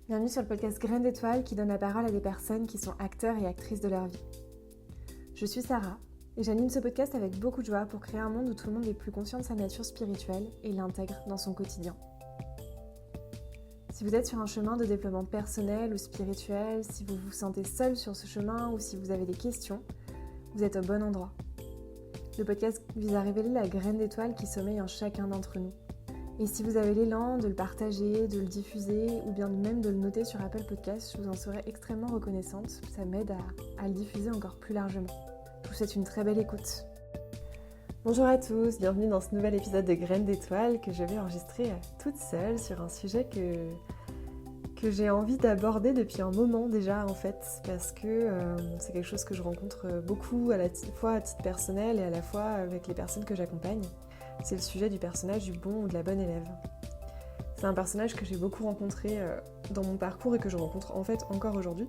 Bienvenue sur le podcast Graines d'étoiles qui donne la parole à des personnes qui sont acteurs et actrices de leur vie. Je suis Sarah et j'anime ce podcast avec beaucoup de joie pour créer un monde où tout le monde est plus conscient de sa nature spirituelle et l'intègre dans son quotidien. Si vous êtes sur un chemin de développement personnel ou spirituel, si vous vous sentez seul sur ce chemin ou si vous avez des questions, vous êtes au bon endroit. Le podcast vise à révéler la graine d'étoile qui sommeille en chacun d'entre nous. Et si vous avez l'élan de le partager, de le diffuser ou bien même de le noter sur Apple Podcasts, je vous en serais extrêmement reconnaissante. Ça m'aide à le diffuser encore plus largement. Je vous souhaite une très belle écoute. Bonjour à tous, bienvenue dans ce nouvel épisode de Graines d'étoiles que je vais enregistrer toute seule sur un sujet que j'ai envie d'aborder depuis un moment déjà en fait, parce que c'est quelque chose que je rencontre beaucoup à la fois à titre personnel et à la fois avec les personnes que j'accompagne. C'est le sujet du personnage du bon ou de la bonne élève. C'est un personnage que j'ai beaucoup rencontré dans mon parcours et que je rencontre en fait encore aujourd'hui.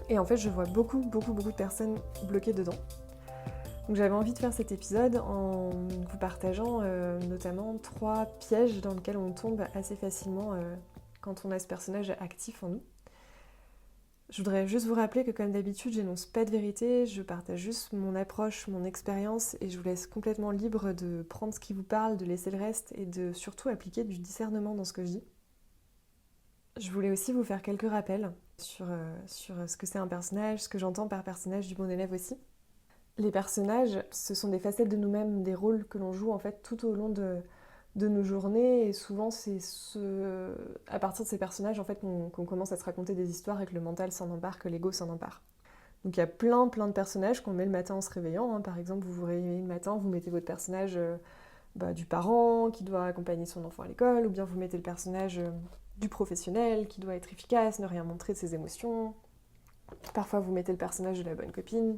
Et en fait, je vois beaucoup de personnes bloquées dedans. Donc j'avais envie de faire cet épisode en vous partageant notamment 3 pièges dans lesquels on tombe assez facilement quand on a ce personnage actif en nous. Je voudrais juste vous rappeler que comme d'habitude, j'énonce pas de vérité, je partage juste mon approche, mon expérience et je vous laisse complètement libre de prendre ce qui vous parle, de laisser le reste et de surtout appliquer du discernement dans ce que je dis. Je voulais aussi vous faire quelques rappels sur ce que c'est un personnage, ce que j'entends par personnage du bon élève aussi. Les personnages, ce sont des facettes de nous-mêmes, des rôles que l'on joue en fait tout au long de nos journées et souvent c'est à partir de ces personnages en fait qu'on commence à se raconter des histoires et que le mental s'en empare, que l'ego s'en empare. Donc il y a plein de personnages qu'on met le matin en se réveillant, hein. Par exemple vous vous réveillez le matin, vous mettez votre personnage du parent qui doit accompagner son enfant à l'école, ou bien vous mettez le personnage du professionnel qui doit être efficace, ne rien montrer de ses émotions. Parfois vous mettez le personnage de la bonne copine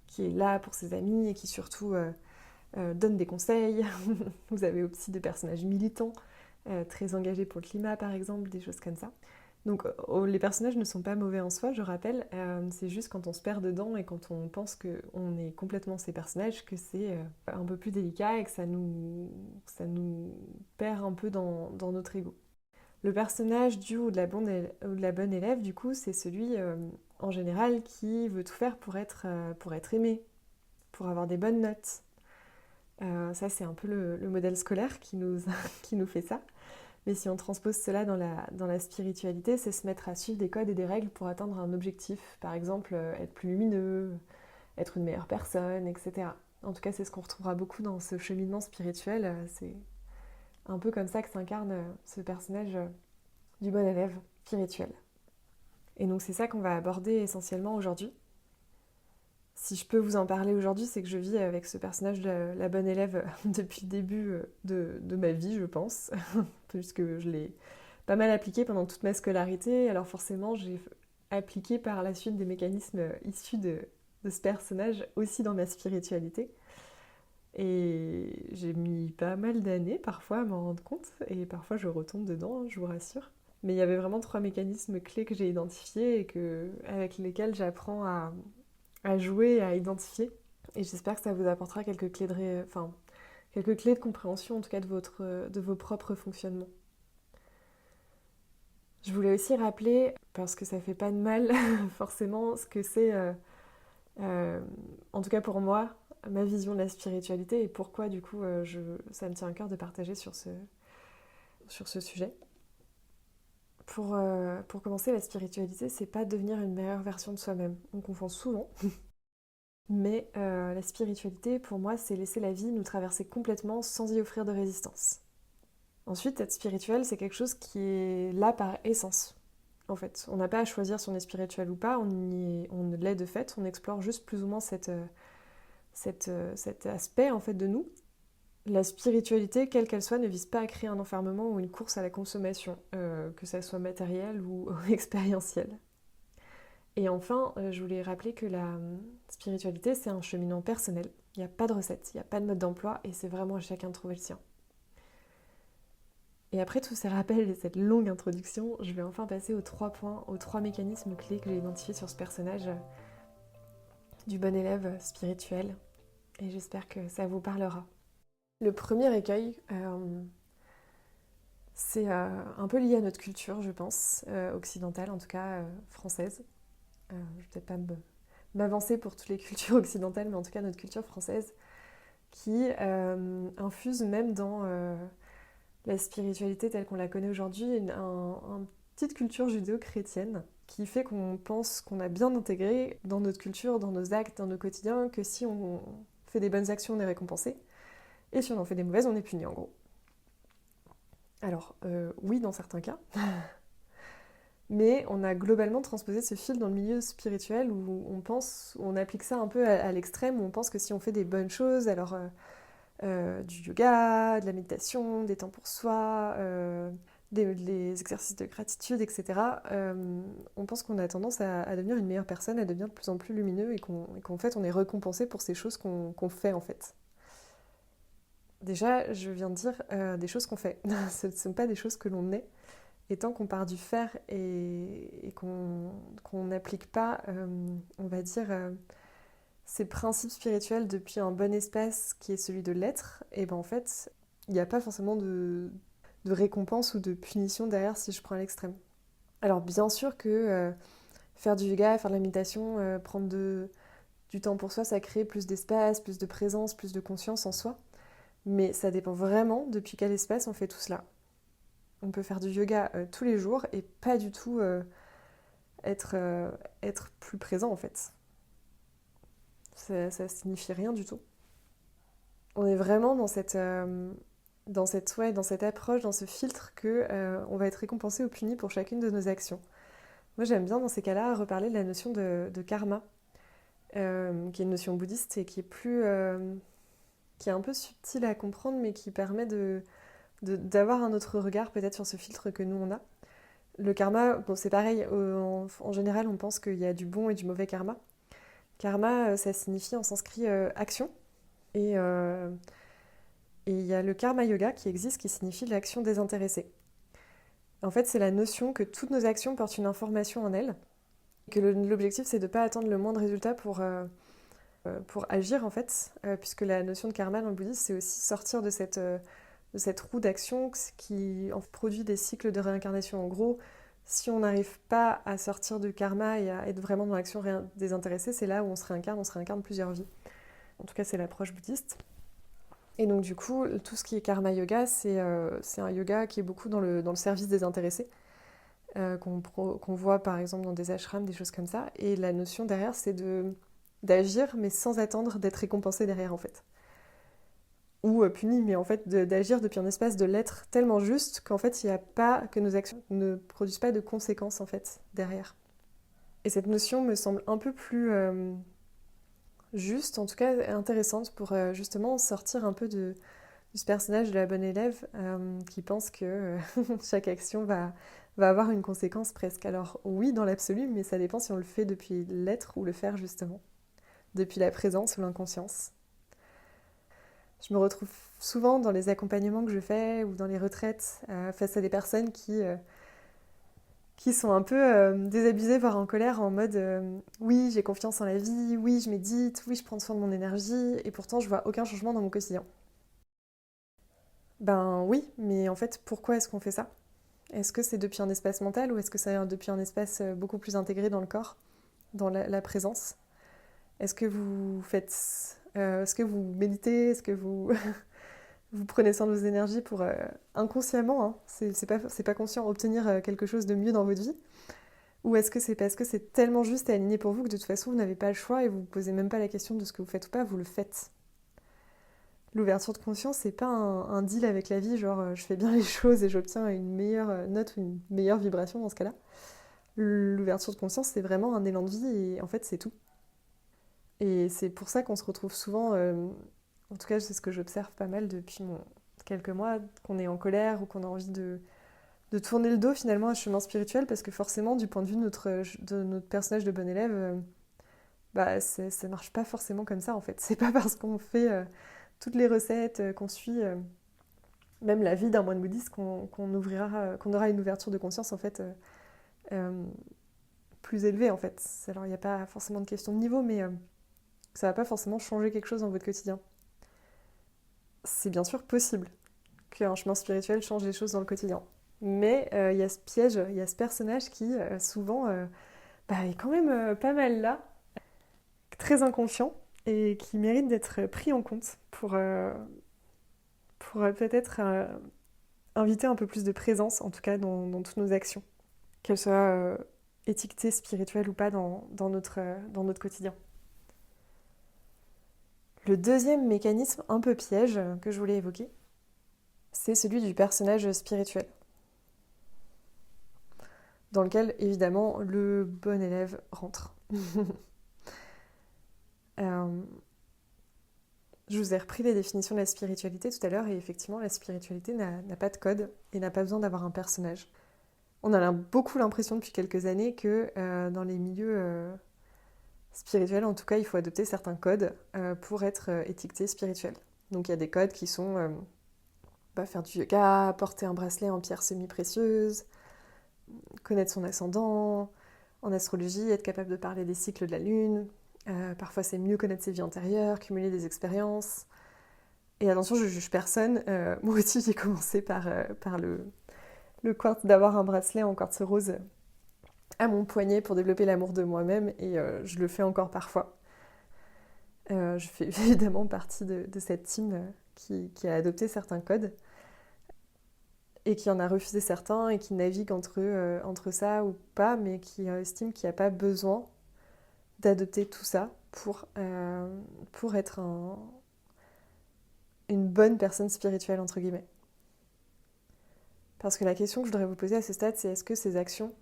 qui est là pour ses amis et qui surtout donne des conseils. Vous avez aussi des personnages militants, très engagés pour le climat par exemple, des choses comme ça. Donc les personnages ne sont pas mauvais en soi, je rappelle, c'est juste quand on se perd dedans et quand on pense qu'on est complètement ces personnages que c'est un peu plus délicat et que ça nous perd un peu dans notre ego. Le personnage du ou de la bonne élève, du coup, c'est celui en général qui veut tout faire pour être aimé, pour avoir des bonnes notes. Ça, c'est un peu le modèle scolaire qui nous fait ça. Mais si on transpose cela dans la spiritualité, c'est se mettre à suivre des codes et des règles pour atteindre un objectif. Par exemple, être plus lumineux, être une meilleure personne, etc. En tout cas, c'est ce qu'on retrouvera beaucoup dans ce cheminement spirituel. C'est un peu comme ça que s'incarne ce personnage du bon élève spirituel. Et donc c'est ça qu'on va aborder essentiellement aujourd'hui. Si je peux vous en parler aujourd'hui, c'est que je vis avec ce personnage de la bonne élève depuis le début de ma vie, je pense, puisque je l'ai pas mal appliqué pendant toute ma scolarité. Alors forcément, j'ai appliqué par la suite des mécanismes issus de ce personnage aussi dans ma spiritualité. Et j'ai mis pas mal d'années parfois à m'en rendre compte, et parfois je retombe dedans, hein, je vous rassure. Mais il y avait vraiment 3 mécanismes clés que j'ai identifiés et avec lesquels j'apprends à jouer, à identifier. Et j'espère que ça vous apportera quelques clés quelques clés de compréhension en tout cas de vos propres fonctionnements. Je voulais aussi rappeler, parce que ça fait pas de mal forcément, ce que c'est, en tout cas pour moi, ma vision de la spiritualité et pourquoi du coup ça me tient à cœur de partager sur ce sujet. Pour commencer, la spiritualité, c'est pas devenir une meilleure version de soi-même. On confond souvent. Mais la spiritualité, pour moi, c'est laisser la vie nous traverser complètement sans y offrir de résistance. Ensuite, être spirituel, c'est quelque chose qui est là par essence. En fait, on n'a pas à choisir si on est spirituel ou pas, on l'est de fait, on explore juste plus ou moins cet aspect en fait de nous. La spiritualité, quelle qu'elle soit, ne vise pas à créer un enfermement ou une course à la consommation, que ça soit matériel ou expérientiel. Et enfin, je voulais rappeler que la spiritualité, c'est un cheminement personnel. Il n'y a pas de recette, il n'y a pas de mode d'emploi et c'est vraiment à chacun de trouver le sien. Et après tous ces rappels et cette longue introduction, je vais enfin passer aux 3 points, aux 3 mécanismes clés que j'ai identifiés sur ce personnage du bon élève spirituel. Et j'espère que ça vous parlera. Le premier écueil, C'est un peu lié à notre culture, je pense, occidentale, en tout cas française. Je vais peut-être pas m'avancer pour toutes les cultures occidentales, mais en tout cas notre culture française, qui infuse même dans la spiritualité telle qu'on la connaît aujourd'hui, une petite culture judéo-chrétienne qui fait qu'on pense qu'on a bien intégré dans notre culture, dans nos actes, dans nos quotidiens, que si on fait des bonnes actions, on est récompensé, et si on en fait des mauvaises, on est puni en gros. Alors, oui, dans certains cas, mais on a globalement transposé ce fil dans le milieu spirituel où on applique ça un peu à l'extrême, où on pense que si on fait des bonnes choses, alors du yoga, de la méditation, des temps pour soi, des exercices de gratitude, etc., on pense qu'on a tendance à devenir une meilleure personne, à devenir de plus en plus lumineux et qu'en fait on est récompensé pour ces choses qu'on fait en fait. Déjà, je viens de dire des choses qu'on fait. Ce ne sont pas des choses que l'on est. Et tant qu'on part du faire et qu'on n'applique pas, on va dire, ces principes spirituels depuis un bon espace qui est celui de l'être, et ben en fait, il n'y a pas forcément de récompense ou de punition derrière si je prends à l'extrême. Alors bien sûr que faire du yoga, faire de la méditation, prendre du temps pour soi, ça crée plus d'espace, plus de présence, plus de conscience en soi. Mais ça dépend vraiment depuis quel espace on fait tout cela. On peut faire du yoga tous les jours et pas du tout être, être plus présent en fait. Ça signifie rien du tout. On est vraiment dans cette approche, dans ce filtre que on va être récompensé ou puni pour chacune de nos actions. Moi j'aime bien dans ces cas-là reparler de la notion de karma, qui est une notion bouddhiste et qui est un peu subtile à comprendre mais qui permet d'avoir un autre regard peut-être sur ce filtre que nous on a. Le karma, bon, c'est pareil, en général on pense qu'il y a du bon et du mauvais karma. Karma, ça signifie en sanskrit action. Et il y a le karma yoga qui existe, qui signifie l'action désintéressée. En fait, c'est la notion que toutes nos actions portent une information en elles. Que l'objectif, c'est de ne pas attendre le moindre résultat pour agir, en fait. Puisque la notion de karma dans le bouddhisme, c'est aussi sortir de cette roue d'action qui produit des cycles de réincarnation. En gros, si on n'arrive pas à sortir du karma et à être vraiment dans l'action désintéressée, c'est là où on se réincarne plusieurs vies. En tout cas, c'est l'approche bouddhiste. Et donc, du coup, tout ce qui est karma yoga, c'est un yoga qui est beaucoup dans le service désintéressé, qu'on voit par exemple dans des ashrams, des choses comme ça. Et la notion derrière, c'est d'agir, mais sans attendre d'être récompensé derrière, en fait. Ou puni, mais en fait d'agir depuis un espace de l'être tellement juste qu'en fait, il n'y a pas, que nos actions ne produisent pas de conséquences, en fait, derrière. Et cette notion me semble un peu plus juste, en tout cas intéressante pour justement sortir un peu de ce personnage de la bonne élève qui pense que chaque action va avoir une conséquence presque. Alors oui, dans l'absolu, mais ça dépend si on le fait depuis l'être ou le faire justement, depuis la présence ou l'inconscience. Je me retrouve souvent dans les accompagnements que je fais ou dans les retraites face à des personnes qui sont un peu désabusées, voire en colère, en mode oui, j'ai confiance en la vie, oui, je médite, oui, je prends soin de mon énergie, et pourtant je vois aucun changement dans mon quotidien. Ben oui, mais en fait, pourquoi est-ce qu'on fait ça? Est-ce que c'est depuis un espace mental ou est-ce que c'est depuis un espace beaucoup plus intégré dans le corps, dans la présence? Est-ce que vous faites... est-ce que vous méditez? Est-ce que vous... vous prenez soin de vos énergies pour inconsciemment, hein, c'est pas conscient, obtenir quelque chose de mieux dans votre vie? Ou est-ce que c'est parce que c'est tellement juste et aligné pour vous que de toute façon vous n'avez pas le choix et vous ne posez même pas la question de ce que vous faites ou pas, vous le faites? L'ouverture de conscience, c'est pas un deal avec la vie, genre je fais bien les choses et j'obtiens une meilleure note ou une meilleure vibration dans ce cas-là. L'ouverture de conscience, c'est vraiment un élan de vie et en fait, c'est tout. Et c'est pour ça qu'on se retrouve souvent, en tout cas, c'est ce que j'observe pas mal depuis quelques mois, qu'on est en colère ou qu'on a envie de tourner le dos finalement à ce chemin spirituel parce que forcément, du point de vue de notre personnage de bon élève, bah, ça marche pas forcément comme ça en fait. C'est pas parce qu'on fait toutes les recettes qu'on suit, même la vie d'un moine bouddhiste, qu'on aura une ouverture de conscience en fait plus élevée en fait. Alors il n'y a pas forcément de question de niveau, mais ça va pas forcément changer quelque chose dans votre quotidien. C'est bien sûr possible qu'un chemin spirituel change les choses dans le quotidien. Mais il y a ce piège, il y a ce personnage qui souvent est quand même pas mal là, très inconscient, et qui mérite d'être pris en compte pour peut-être inviter un peu plus de présence, en tout cas dans toutes nos actions, qu'elles soient étiquetées spirituelles ou pas dans notre quotidien. Le deuxième mécanisme un peu piège que je voulais évoquer, c'est celui du personnage spirituel, dans lequel évidemment le bon élève rentre. Je vous ai repris les définitions de la spiritualité tout à l'heure et effectivement la spiritualité n'a pas de code et n'a pas besoin d'avoir un personnage. On a beaucoup l'impression depuis quelques années que dans les milieux spirituels, en tout cas, il faut adopter certains codes pour être étiqueté spirituel. Donc il y a des codes qui sont faire du yoga, porter un bracelet en pierre semi-précieuse, connaître son ascendant, en astrologie, être capable de parler des cycles de la lune. Parfois c'est mieux connaître ses vies antérieures, cumuler des expériences. Et attention, je juge personne. Moi aussi j'ai commencé par le quartz, d'avoir un bracelet en quartz rose à mon poignet pour développer l'amour de moi-même et je le fais encore parfois. Je fais évidemment partie de cette team qui a adopté certains codes et qui en a refusé certains et qui navigue entre ça ou pas, mais qui estime qu'il n'y a pas besoin d'adopter tout ça pour être une bonne personne spirituelle, entre guillemets. Parce que la question que je voudrais vous poser à ce stade, c'est est-ce que ces actions,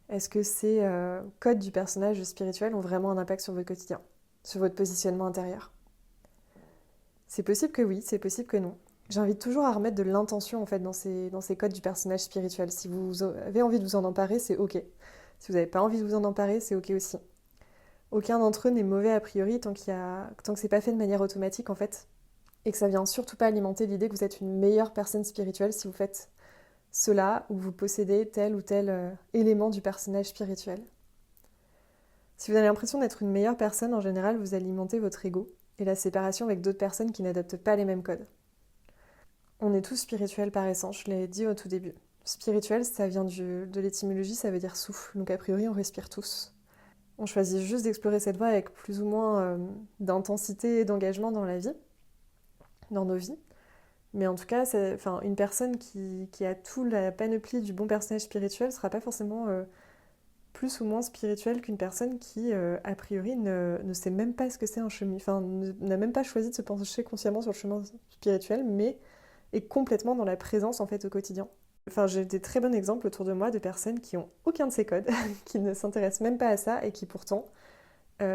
est-ce que ces codes du personnage spirituel ont vraiment un impact sur votre quotidien, sur votre positionnement intérieur? C'est possible que oui, c'est possible que non. J'invite toujours à remettre de l'intention en fait dans ces codes du personnage spirituel. Si vous avez envie de vous en emparer, c'est ok. Si vous n'avez pas envie de vous en emparer, c'est ok aussi. Aucun d'entre eux n'est mauvais a priori tant que c'est pas fait de manière automatique en fait, et que ça vient surtout pas alimenter l'idée que vous êtes une meilleure personne spirituelle si vous faites cela ou vous possédez tel ou tel élément du personnage spirituel. Si vous avez l'impression d'être une meilleure personne, en général, vous alimentez votre ego et la séparation avec d'autres personnes qui n'adoptent pas les mêmes codes. On est tous spirituels par essence, je l'ai dit au tout début. Spirituel, ça vient de l'étymologie, ça veut dire souffle, donc a priori on respire tous. On choisit juste d'explorer cette voie avec plus ou moins d'intensité et d'engagement dans la vie, dans nos vies. Mais en tout cas, une personne qui a toute la panoplie du bon personnage spirituel ne sera pas forcément plus ou moins spirituelle qu'une personne qui, a priori, ne sait même pas ce que c'est un chemin, n'a même pas choisi de se pencher consciemment sur le chemin spirituel, mais est complètement dans la présence en fait au quotidien. J'ai des très bons exemples autour de moi de personnes qui n'ont aucun de ces codes, qui ne s'intéressent même pas à ça et qui pourtant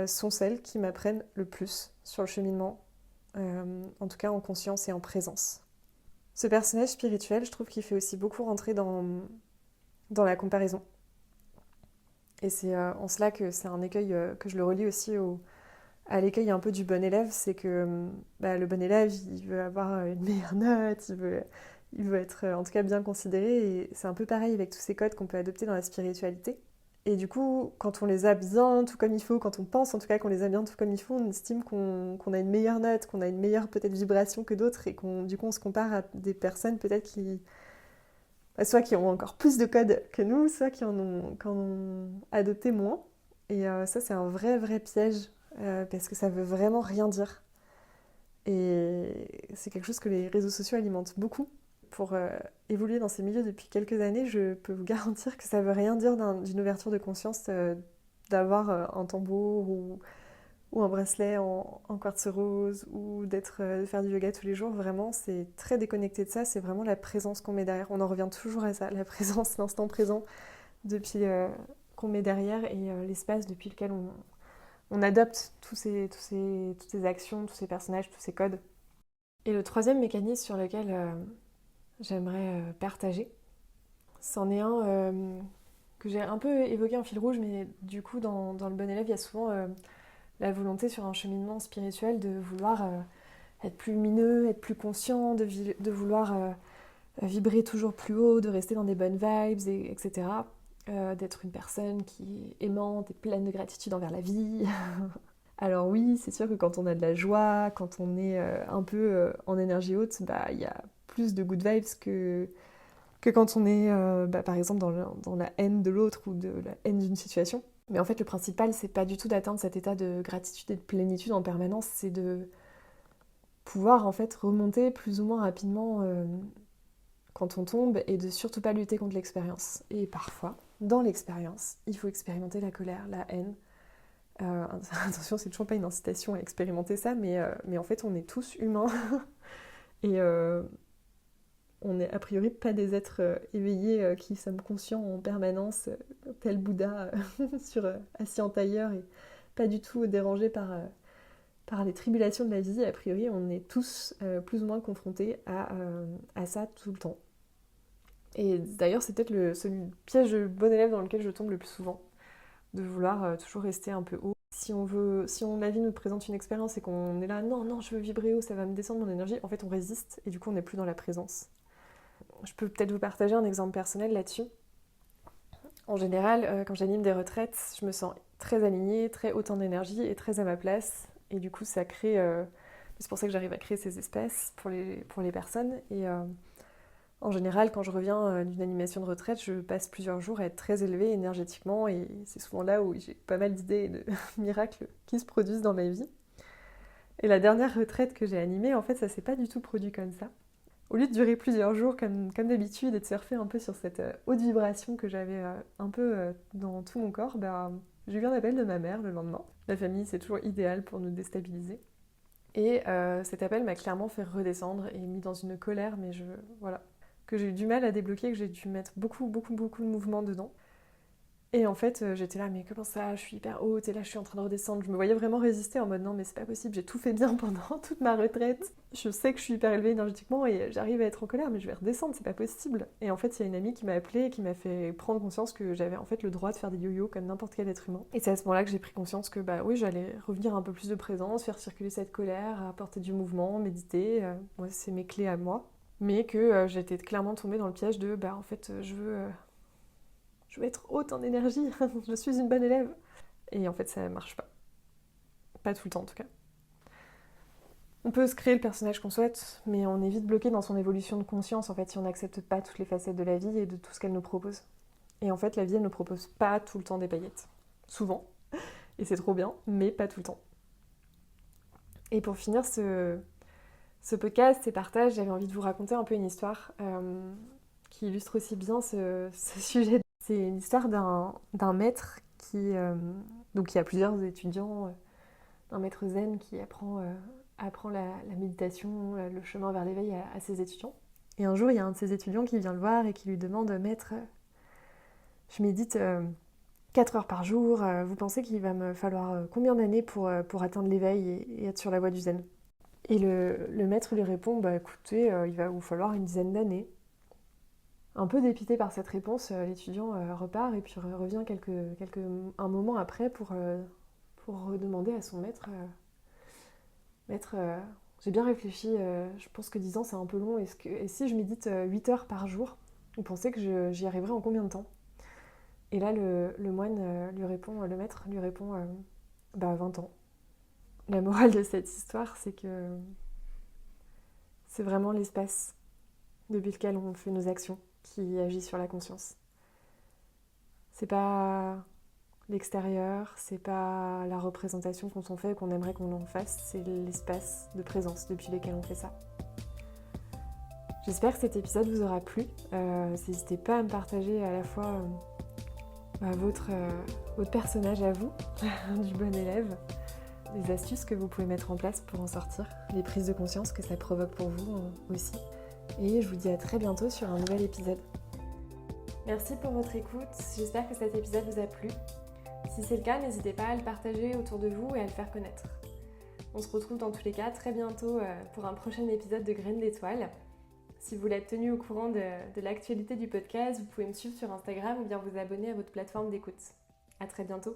sont celles qui m'apprennent le plus sur le cheminement, en tout cas en conscience et en présence. Ce personnage spirituel, je trouve qu'il fait aussi beaucoup rentrer dans la comparaison. Et c'est en cela que c'est un écueil que je le relie aussi à l'écueil un peu du bon élève, c'est que le bon élève, il veut avoir une meilleure note, il veut être en tout cas bien considéré, et c'est un peu pareil avec tous ces codes qu'on peut adopter dans la spiritualité. Et du coup, quand on les a bien tout comme il faut, quand on pense en tout cas qu'on les a bien tout comme il faut, on estime qu'on a une meilleure note, qu'on a une meilleure peut-être vibration que d'autres, et du coup on se compare à des personnes peut-être soit qui ont encore plus de codes que nous, soit qui en ont adopté moins. Et ça c'est un vrai piège, parce que ça veut vraiment rien dire. Et c'est quelque chose que les réseaux sociaux alimentent beaucoup. Pour évoluer dans ces milieux depuis quelques années, je peux vous garantir que ça veut rien dire d'une ouverture de conscience d'avoir un tambour ou un bracelet en quartz rose ou de faire du yoga tous les jours. Vraiment, c'est très déconnecté de ça. C'est vraiment la présence qu'on met derrière. On en revient toujours à ça, la présence, l'instant présent depuis qu'on met derrière et l'espace depuis lequel on adopte toutes ces actions, tous ces personnages, tous ces codes. Et le troisième mécanisme sur lequel j'aimerais partager, c'en est un que j'ai un peu évoqué en fil rouge, mais du coup dans le bon élève, il y a souvent la volonté sur un cheminement spirituel de vouloir être plus lumineux, être plus conscient, de vouloir vibrer toujours plus haut, de rester dans des bonnes vibes, etc. D'être une personne qui est aimante et pleine de gratitude envers la vie. Alors oui, c'est sûr que quand on a de la joie, quand on est un peu en énergie haute, il y a plus de good vibes que quand on est par exemple dans la haine de l'autre ou de la haine d'une situation. Mais en fait le principal c'est pas du tout d'atteindre cet état de gratitude et de plénitude en permanence, c'est de pouvoir en fait remonter plus ou moins rapidement quand on tombe et de surtout pas lutter contre l'expérience. Et parfois, dans l'expérience, il faut expérimenter la colère, la haine. Attention, c'est toujours pas une incitation à expérimenter ça, mais en fait on est tous humains et on n'est a priori pas des êtres éveillés qui sommes conscients en permanence, tel Bouddha assis en tailleur et pas du tout dérangés par les tribulations de la vie. A priori, on est tous plus ou moins confrontés à ça tout le temps. Et d'ailleurs, c'est peut-être le piège de bon élève dans lequel je tombe le plus souvent, de vouloir toujours rester un peu haut. Si la vie nous présente une expérience et qu'on est là, non, je veux vibrer haut, ça va me descendre mon énergie, en fait on résiste et du coup on n'est plus dans la présence. Je peux peut-être vous partager un exemple personnel là-dessus. En général, quand j'anime des retraites, je me sens très alignée, très haute en énergie et très à ma place. Et du coup, ça crée... c'est pour ça que j'arrive à créer ces espaces pour les personnes. Et en général, quand je reviens d'une animation de retraite, je passe plusieurs jours à être très élevée énergétiquement. Et c'est souvent là où j'ai pas mal d'idées et de miracles qui se produisent dans ma vie. Et la dernière retraite que j'ai animée, en fait, ça s'est pas du tout produit comme ça. Au lieu de durer plusieurs jours comme d'habitude et de surfer un peu sur cette haute vibration que j'avais un peu dans tout mon corps, j'ai eu un appel de ma mère le lendemain. La famille, c'est toujours idéal pour nous déstabiliser. Et cet appel m'a clairement fait redescendre et mis dans une colère, mais que j'ai eu du mal à débloquer, que j'ai dû mettre beaucoup de mouvements dedans. Et en fait, j'étais là, mais comment ça, je suis hyper haute et là je suis en train de redescendre. Je me voyais vraiment résister en mode non, mais c'est pas possible, j'ai tout fait bien pendant toute ma retraite. Je sais que je suis hyper élevée énergétiquement et j'arrive à être en colère, mais je vais redescendre, c'est pas possible. Et en fait, il y a une amie qui m'a appelée et qui m'a fait prendre conscience que j'avais en fait le droit de faire des yo-yo comme n'importe quel être humain. Et c'est à ce moment-là que j'ai pris conscience que oui, j'allais revenir un peu plus de présence, faire circuler cette colère, apporter du mouvement, méditer. Moi, c'est mes clés à moi. Mais que j'étais clairement tombée dans le piège de en fait, je veux être haute en énergie, je suis une bonne élève. Et en fait, ça marche pas. Pas tout le temps, en tout cas. On peut se créer le personnage qu'on souhaite, mais on est vite bloqué dans son évolution de conscience, en fait, si on n'accepte pas toutes les facettes de la vie et de tout ce qu'elle nous propose. Et en fait, la vie, elle ne propose pas tout le temps des paillettes. Souvent. Et c'est trop bien, mais pas tout le temps. Et pour finir ce podcast, ces partages, j'avais envie de vous raconter un peu une histoire qui illustre aussi bien ce sujet. C'est une histoire d'un maître qui a plusieurs étudiants, d'un maître zen qui apprend la méditation, le chemin vers l'éveil à ses étudiants. Et un jour, il y a un de ses étudiants qui vient le voir et qui lui demande « Maître, je médite 4 heures par jour, vous pensez qu'il va me falloir combien d'années pour atteindre l'éveil et être sur la voie du zen ?» Et le maître lui répond « Écoutez, il va vous falloir une dizaine d'années. » Un peu dépité par cette réponse, l'étudiant repart et puis revient un moment après pour redemander à son maître Maître, j'ai bien réfléchi, je pense que 10 ans c'est un peu long, et si je médite 8 heures par jour, vous pensez que j'y arriverai en combien de temps ? Et là le moine lui répond, le maître lui répond 20 ans. La morale de cette histoire, c'est que c'est vraiment l'espace depuis lequel on fait nos actions qui agit sur la conscience. C'est pas l'extérieur, c'est pas la représentation qu'on s'en fait, qu'on aimerait qu'on en fasse, c'est l'espace de présence depuis lequel on fait ça. J'espère que cet épisode vous aura plu. N'hésitez pas à me partager à la fois votre personnage à vous, du bon élève, les astuces que vous pouvez mettre en place pour en sortir, les prises de conscience que ça provoque pour vous aussi. Et je vous dis à très bientôt sur un nouvel épisode. Merci pour votre écoute, j'espère que cet épisode vous a plu. Si c'est le cas, n'hésitez pas à le partager autour de vous et à le faire connaître. On se retrouve dans tous les cas très bientôt pour un prochain épisode de Graines d'étoiles. Si vous voulez être tenu au courant de l'actualité du podcast, vous pouvez me suivre sur Instagram ou bien vous abonner à votre plateforme d'écoute. À très bientôt.